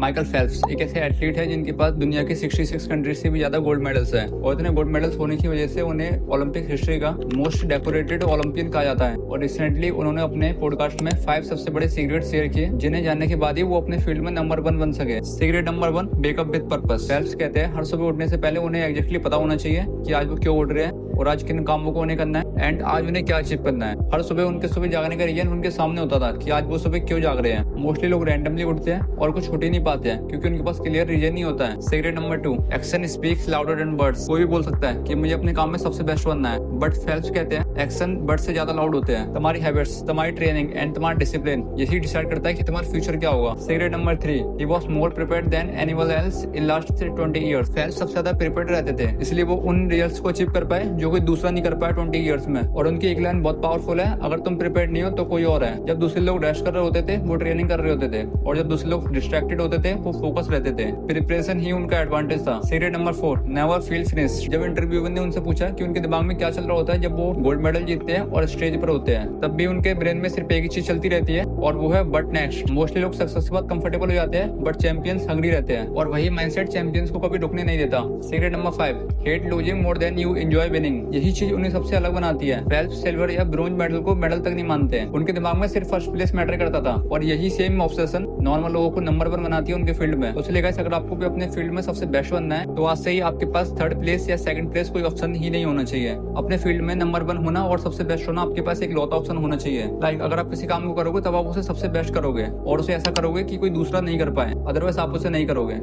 Michael Phelps एक ऐसे athlete है जिनके पास दुनिया के 66 कंट्रीज से भी ज्यादा गोल्ड मेडल्स हैं और इतने गोल्ड मेडल्स होने की वजह से उन्हें ओलंपिक हिस्ट्री का मोस्ट डेकोरेटेड ओलंपियन कहा जाता है। और रिसेंटली उन्होंने अपने पॉडकास्ट में 5 सबसे बड़े सीक्रेट शेयर किए जिन्हें जानने के बाद ही वो अपने फील्ड में नंबर 1 बन सके। Secret number 1, wake up with purpose. Phelps कहते हैं हर सुबह उठने से पहले उन्हें एग्जैक्टली पता होना चाहिए कि आज वो क्यों उठ रहे हैं और आज किन कामों को उन्हें करना है एंड आज उन्हें क्या अचीव करना है। हर सुबह उनके सुबह जागने का रीजन उनके सामने होता था कि आज वो सुबह क्यों जाग रहे हैं। मोस्टली लोग रैंडमली उठते हैं और कुछ उठ ही नहीं पाते हैं क्योंकि उनके पास क्लियर रीजन नहीं होता है। Secret number 2, action speaks louder than words. कोई भी बोल सकता है कि मुझे अपने काम में सबसे बेस्ट बनना है, बट फेल्प्स कहते हैं एक्शन वर्ड से ज्यादा लाउड होते हैं। तुम्हारी हैबिट्स, तुम्हारी ट्रेनिंग एंड तुम्हारा डिसिप्लिन यही डिसाइड करता है कि तुम्हारा फ्यूचर क्या होगा। Secret number 3, he was more prepared than anyone else in last 20 years. Phelps सबसे ज्यादा प्रिपेयर्ड रहते थे, इसलिए वो उन रिजल्ट्स को अचीव कर पाए जो कोई दूसरा नहीं कर पाया 20 इयर्स में। और उनकी एक लाइन बहुत पावरफुल है, अगर तुम प्रिपेयर्ड नहीं हो तो कोई और है। जब दूसरे लोग रेस्ट कर रहे होते थे वो ट्रेनिंग कर रहे होते थे और जब दूसरे लोग डिस्ट्रैक्टेड होते थे वो फोकस रहते थे। प्रिपरेशन ही उनका एडवांटेज था। Secret number 4, never feel finished. जब इंटरव्यूअर ने उनसे पूछा कि उनके दिमाग में क्या चल रहा होता है जब वो गोल्ड मेडल जीतते हैं और स्टेज पर होते हैं, तब भी उनके ब्रेन में सिर्फ एक ही चीज चलती रहती है और वो है बट नेक्स्ट। मोस्टली लोग सक्सेस के बाद कंफर्टेबल हो जाते हैं बट चैंपियंस हंग्री रहते हैं और वही माइंडसेट चैंपियंस को कभी रुकने नहीं देता। Secret number 5, hate losing more than you enjoy winning. यही चीज उन्हें सबसे अलग बनाती है। फेल्प्स सिल्वर या ब्रोंज मेडल को मेडल तक नहीं मानते हैं, उनके दिमाग में सिर्फ फर्स्ट प्लेस मैटर करता था और यही सेम ऑब्सेशन नॉर्मल लोगों को नंबर 1 बनाती है उनके फील्ड में। इसलिए गाइस अगर आपको भी अपने फील्ड में सबसे बेस्ट बनना है तो आज से ही आपके पास 3rd प्लेस या 2nd प्लेस कोई ऑप्शन ही नहीं होना चाहिए। अपने फील्ड में नंबर 1 होना और सबसे बेस्ट होना आपके पास एक लौता ऑप्शन होना चाहिए। लाइक अगर आप किसी काम को करोगे तब आप उसे सबसे बेस्ट करोगे और उसे ऐसा करोगे कि कोई दूसरा नहीं कर पाए, अदरवाइज आप उसे नहीं करोगे।